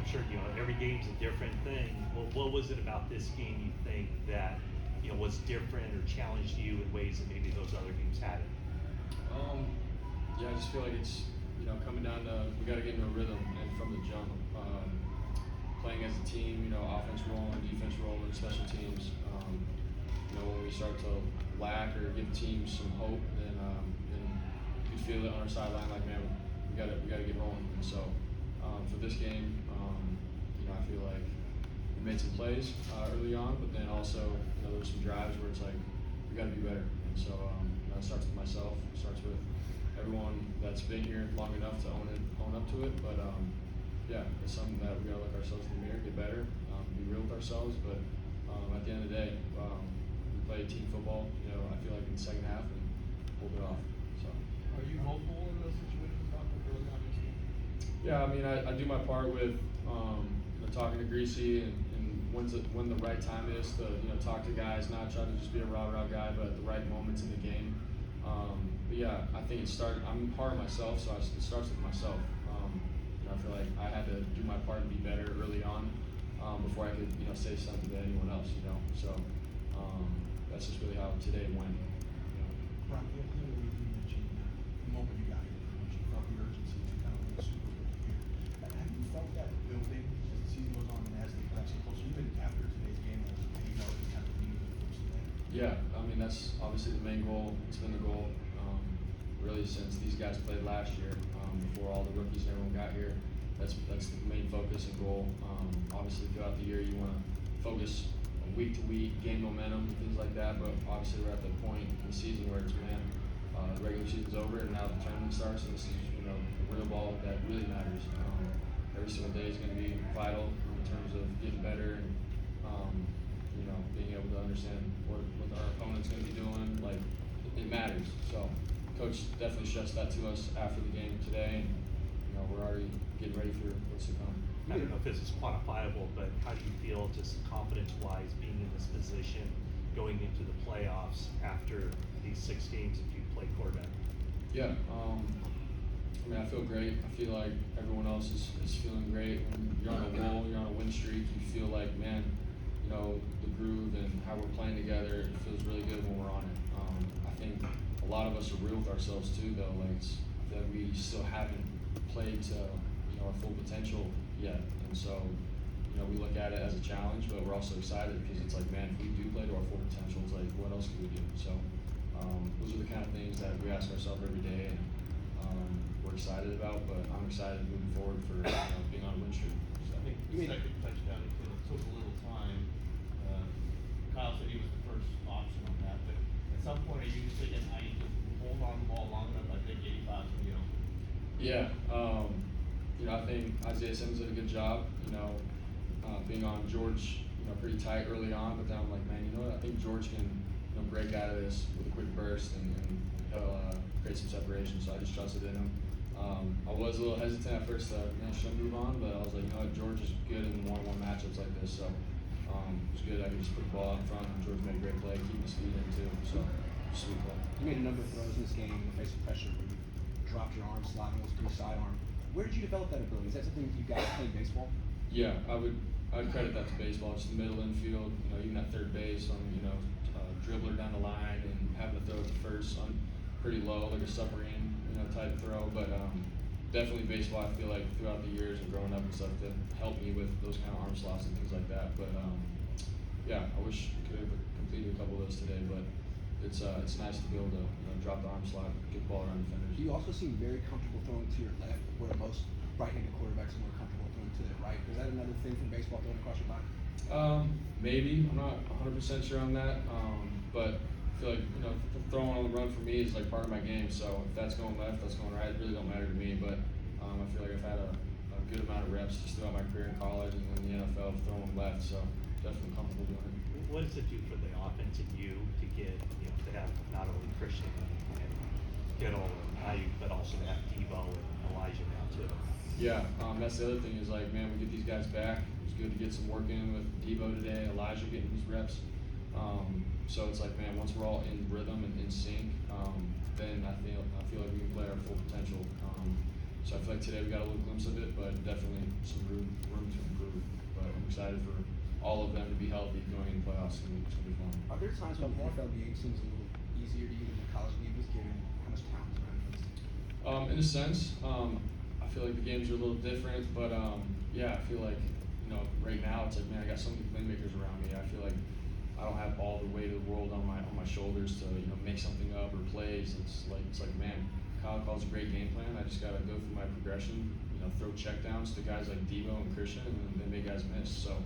sure every game's a different thing. Well, what was it about this game you think that was different or challenged you in ways that maybe those other games hadn't? Yeah, I just feel like it's coming down to we got to get into a rhythm and from the jump. Playing as a team, offense rolling, defense rolling, special teams. When we start to lack or give teams some hope, then you can feel it on our sideline. Like, man, we got to get rolling. And so for this game, I feel like we made some plays early on, but then also there were some drives where it's like we got to be better. And so it starts with myself. It starts with everyone that's been here long enough to own up to it. But yeah, it's something that we gotta look ourselves in the mirror, get better, be real with ourselves. But at the end of the day, we play team football. I feel like in the second half and hold it off. So. Are you hopeful in those situations early on this game? Yeah, I mean, I do my part with talking to Greasy and when the right time is to talk to guys, not try to just be a rah guy, but at the right moments in the game. But yeah, I think I'm hard on myself, so it starts with myself. I feel like I had to do my part and be better early on before I could say something to anyone else. So that's just really how today went. Brock, the other way you mentioned the moment you got here, you felt the urgency to kind of win the Super Bowl here. Have you felt that building as the season goes on and as they got so close, even after today's game, you kind of leading the first today? Yeah, I mean that's obviously the main goal. It's been the goal really since these guys played last year. Before all the rookies and everyone got here, that's the main focus and goal. Obviously throughout the year you want to focus week to week, gain momentum, things like that. But obviously we're at the point in the season where it's the regular season's over and now the tournament starts, and this is the real ball that really matters. Every single day is going to be vital in terms of getting better and being able to understand what our opponent's going to be doing. Like it matters. So Coach definitely stressed that to us after the game today, and we're already getting ready for what's to come. I don't know if this is quantifiable, but how do you feel just confidence-wise being in this position going into the playoffs after these 6 games that you played quarterback? Yeah, I mean, I feel great. I feel like everyone else is feeling great. When you're on a roll, you're on a win streak, you feel like, man, the groove and how we're playing together, it feels really good when we're on it. I think a lot of us are real with ourselves too, though. Like that we still haven't played to our full potential yet, and so we look at it as a challenge, but we're also excited because it's like, man, if we do play to our full potential, it's like, what else can we do? So those are the kind of things that we ask ourselves every day, and we're excited about. But I'm excited moving forward for being on a win streak. So. I think the second touchdown, it took a little time. Kyle said he was the first option on that, but at some point, are you just thinking, I need to hold on the ball long enough? I think 85, Yeah, I think Isaiah Simmons did a good job, being on George, pretty tight early on, but then I'm like, man, what? I think George can, break out of this with a quick burst and create some separation, so I just trusted in him. I was a little hesitant at first to should move on, but I was like, George is good in one-on-one matchups like this, so it was good. I could just put the ball out in front, and George made a great play, keep his feet in too, so sweet play. You made a number of throws in this game in the face of pressure where you dropped your arm, sliding was through sidearm. Where did you develop that ability? Is that something you guys play baseball? Yeah, I'd credit that to baseball. It's the middle infield, even at third base, on dribbler down the line and having to throw it to first on pretty low, like a submarine, type throw. But definitely baseball, I feel like throughout the years and growing up and stuff, that helped me with those kind of arm slots and things like that. But yeah, I wish I could have completed a couple of those today, but it's nice to be able to drop the arm slot, get the ball around defenders. You also seem very comfortable throwing to your left, where most right-handed quarterbacks are more comfortable throwing to their right. Is that another thing from baseball throwing across your body? Maybe. I'm not 100% sure on that, but I feel like throwing on the run for me is like part of my game. So if that's going left, that's going right. It really don't matter to me. But I feel like I've had a good amount of reps just throughout my career in college and in the NFL throwing left. So definitely comfortable doing it. What does it do for the offense and you to get to have not only Christian and Kittle and Ayuk, but also to have Debo and Elijah now too? Yeah, that's the other thing is like, man, we get these guys back. It's good to get some work in with Debo today, Elijah getting his reps. So it's like, man, once we're all in rhythm and in sync, then I feel like we can play our full potential. So I feel like today we got a little glimpse of it, but definitely some room to excited for all of them to be healthy going into playoffs. It's gonna be fun. Are there times when the NFL game seems a little easier to you than the college game is, given how much talent is around us? In a sense, I feel like the games are a little different, but yeah, I feel like, you know, right now it's like, man, I got so many playmakers around me. I feel like I don't have all the weight of the world on my shoulders to, you know, make something up or plays. It's like man, Kyle calls a great game plan. I just gotta go through my progression, you know, throw checkdowns to guys like Debo and Christian, and then make guys miss. So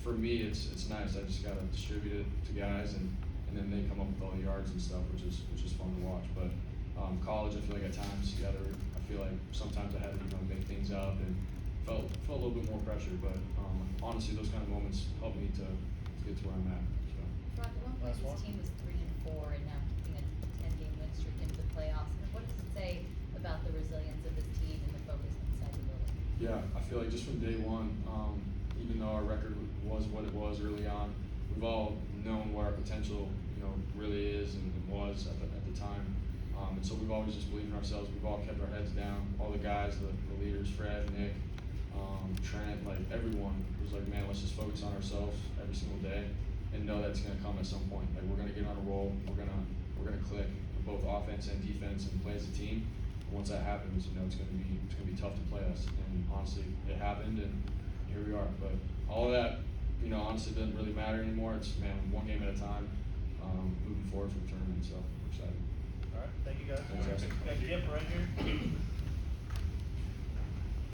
for me, it's nice. I just gotta distribute it to guys, and then they come up with all the yards and stuff, which is fun to watch. But college, I feel like at times you gotta. I feel like sometimes I had to, you know, make things up and felt a little bit more pressure. But honestly, those kind of moments helped me to get to where I'm at. So. Rob, at one point this team was 3-4 and now keeping a 10-game win streak into the playoffs. What does it say about the resilience of this team and the focus inside the building? Yeah, I feel like just from day one, even though our record was what it was early on, we've all known what our potential, you know, really is and was at the time. And so we've always just believed in ourselves. We've all kept our heads down. All the guys, the leaders, Fred, Nick, Trent, like everyone was like, man, let's just focus on ourselves every single day and know that's gonna come at some point. Like we're gonna get on a roll. We're gonna click both offense and defense and play as a team. And once that happens, you know, it's gonna be tough to play us. And honestly, it happened, and here we are. But all of that, you know, honestly doesn't really matter anymore. It's, man, one game at a time, moving forward for the tournament. So we're excited. All right, thank you guys. Thanks, guys. Got Jim right here.